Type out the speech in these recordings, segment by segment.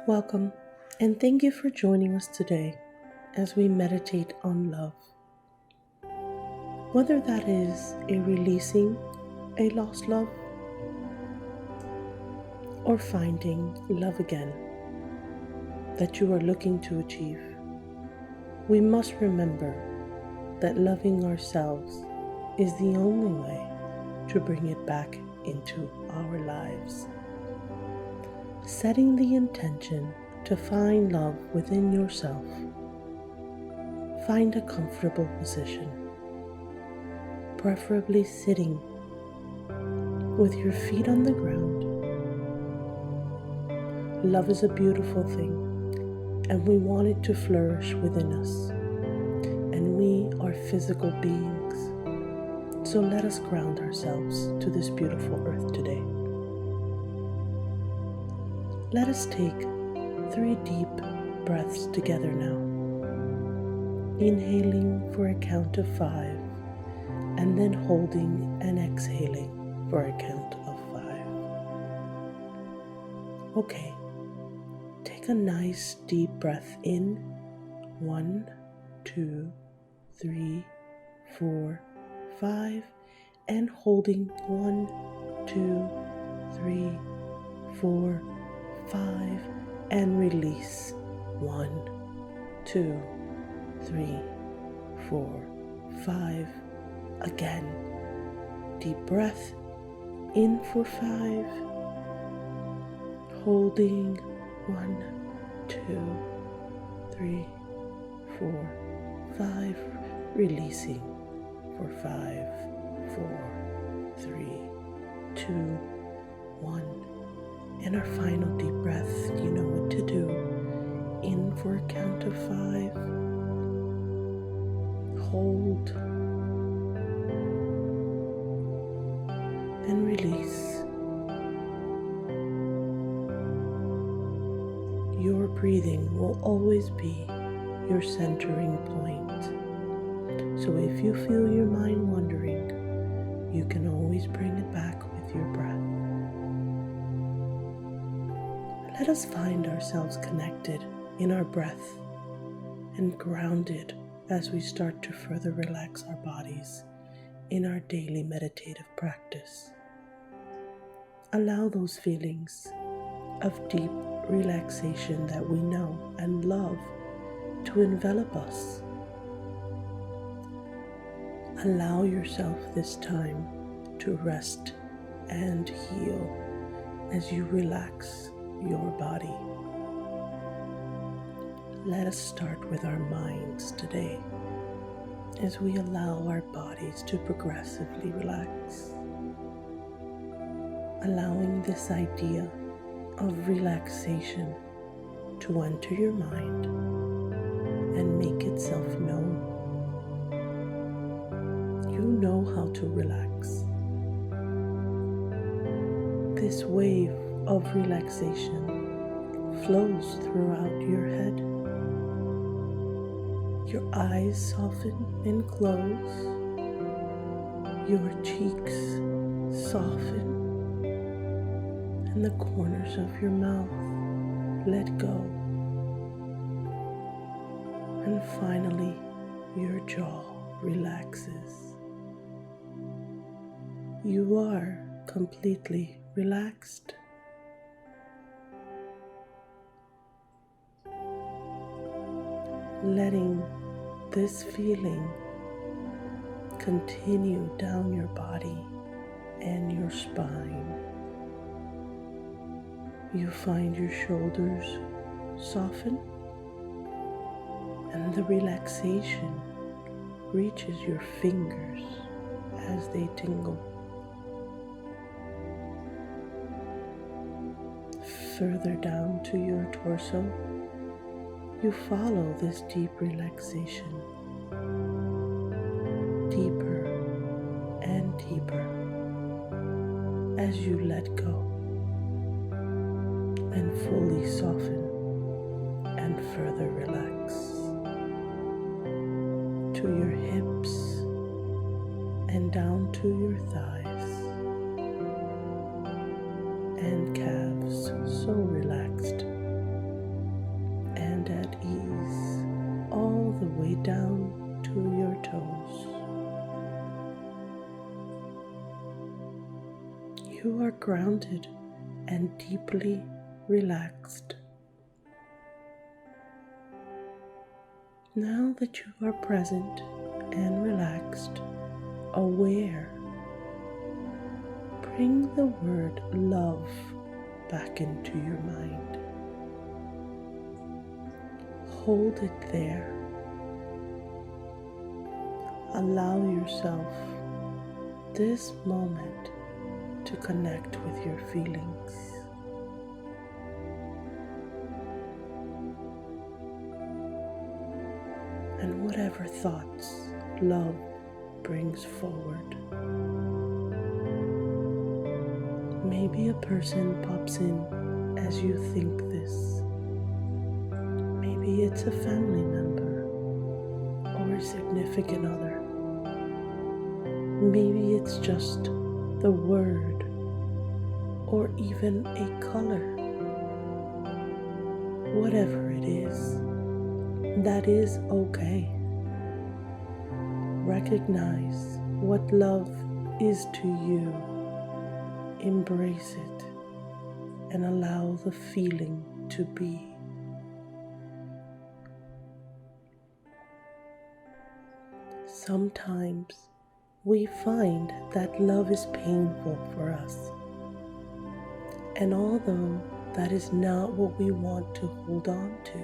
Welcome, and thank you for joining us today as we meditate on love. Whether that is a releasing a lost love or finding love again that you are looking to achieve, we must remember that loving ourselves is the only way to bring it back into our lives. Setting the intention to find love within yourself, find a comfortable position, preferably sitting with your feet on the ground. Love is a beautiful thing, and we want it to flourish within us, and we are physical beings. So let us ground ourselves to this beautiful earth today. Let us take 3 deep breaths together now. Inhaling for a count of 5, and then holding and exhaling for a count of 5. Okay, take a nice deep breath in. 1, 2, 3, 4, 5, and holding 1, 2, 3, 4, 5, and release 1, 2, 3, 4, 5. Again, deep breath in for 5, holding 1, 2, 3, 4, 5, releasing for 5, 4, 3, 2, 1. And our final deep breath, you know what to do. In for a count of 5. Hold. And release. Your breathing will always be your centering point. So if you feel your mind wandering, you can always bring it back with your breath. Let us find ourselves connected in our breath and grounded as we start to further relax our bodies in our daily meditative practice. Allow those feelings of deep relaxation that we know and love to envelop us. Allow yourself this time to rest and heal as you relax your body. Let us start with our minds today as we allow our bodies to progressively relax. Allowing this idea of relaxation to enter your mind and make itself known. You know how to relax. This wave of relaxation flows throughout your head. Your eyes soften and close. Your cheeks soften. And the corners of your mouth let go. And finally, your jaw relaxes. You are completely relaxed. Letting this feeling continue down your body and your spine. You find your shoulders soften, and the relaxation reaches your fingers as they tingle. Further down to your torso, you follow this deep relaxation, deeper and deeper as you let go and fully soften and further relax to your hips and down to your thighs and calves, so relaxed grounded and deeply relaxed. Now that you are present and relaxed, aware, bring the word love back into your mind. Hold it there. Allow yourself this moment to connect with your feelings. And whatever thoughts love brings forward. Maybe a person pops in as you think this. Maybe it's a family member or a significant other. Maybe it's just the word or even a color. Whatever it is, that is okay. Recognize what love is to you. Embrace it and allow the feeling to be. Sometimes we find that love is painful for us. And although that is not what we want to hold on to,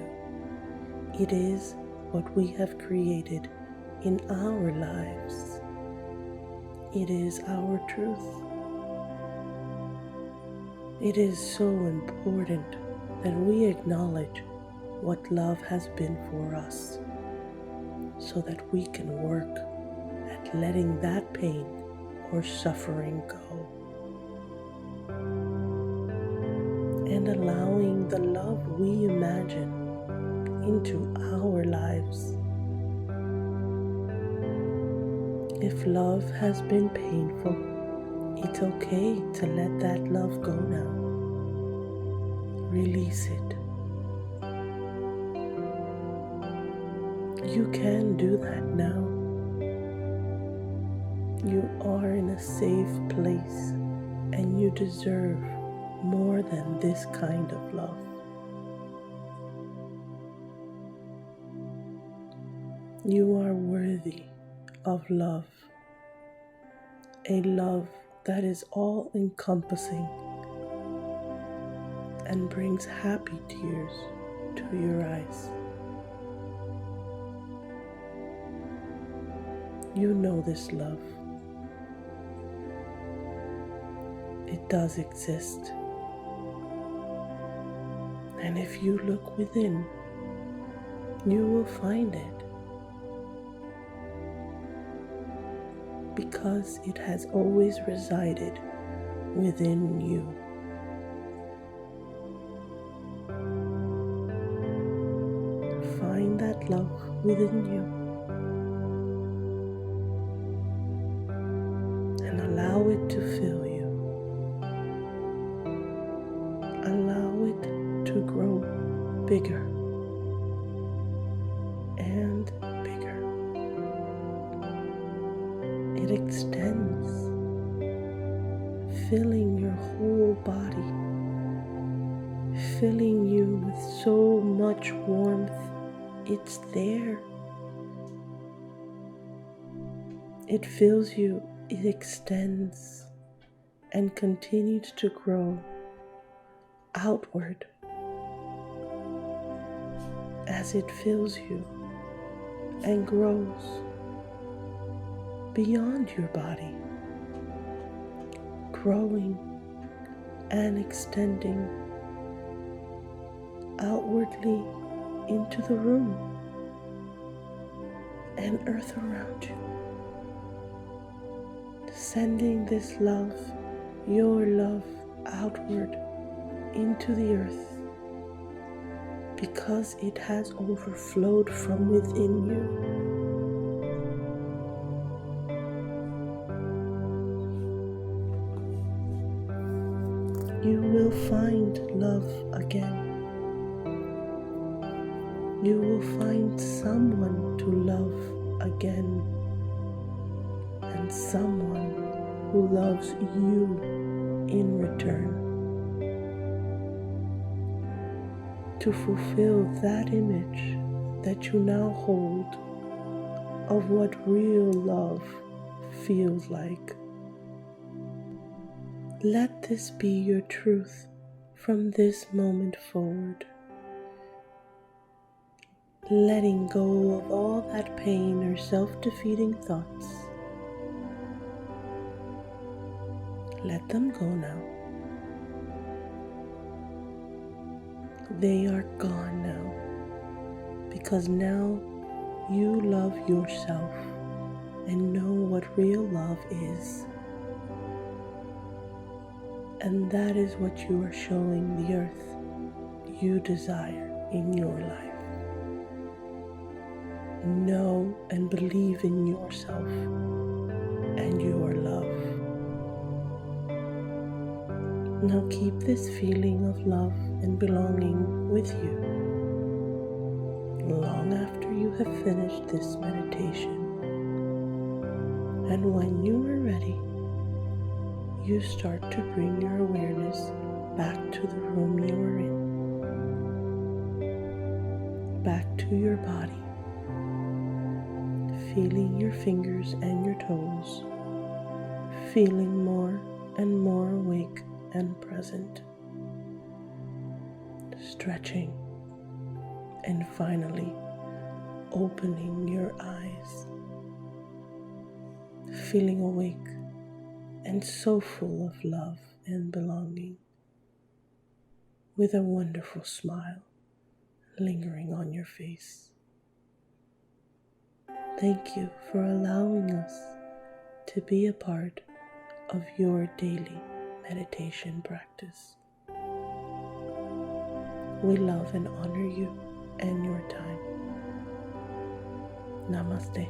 it is what we have created in our lives. It is our truth. It is so important that we acknowledge what love has been for us, so that we can work at letting that pain or suffering go, and allowing the love we imagine into our lives. If love has been painful, it's okay to let that love go now. Release it. You can do that now. You are in a safe place and you deserve more than this kind of love. You are worthy of love, a love that is all-encompassing and brings happy tears to your eyes. You know this love. It does exist. And if you look within, you will find it. Because it has always resided within you. Find that love within you and allow it to fill you. Allow it to grow bigger and bigger. It extends, filling your whole body, filling you with so much warmth. It's there. It fills you, it extends and continues to grow outward as it fills you and grows beyond your body, growing and extending outwardly into the room and earth around you, sending this love, your love, outward into the earth, because it has overflowed from within you. You will find love again. You will find someone to love again, and someone who loves you in return to fulfill that image that you now hold of what real love feels like. Let this be your truth from this moment forward, letting go of all that pain or self-defeating thoughts. Let them go now. They are gone now, because now you love yourself and know what real love is. And that is what you are showing the earth you desire in your life. Know and believe in yourself and your love. Now keep this feeling of love and belonging with you long after you have finished this meditation. And when you are ready, you start to bring your awareness back to the room you are in, back to your body, feeling your fingers and your toes, feeling more and more awake and present, stretching, and finally opening your eyes, feeling awake and so full of love and belonging, with a wonderful smile lingering on your face. Thank you for allowing us to be a part of your daily meditation practice. We love and honor you and your time. Namaste.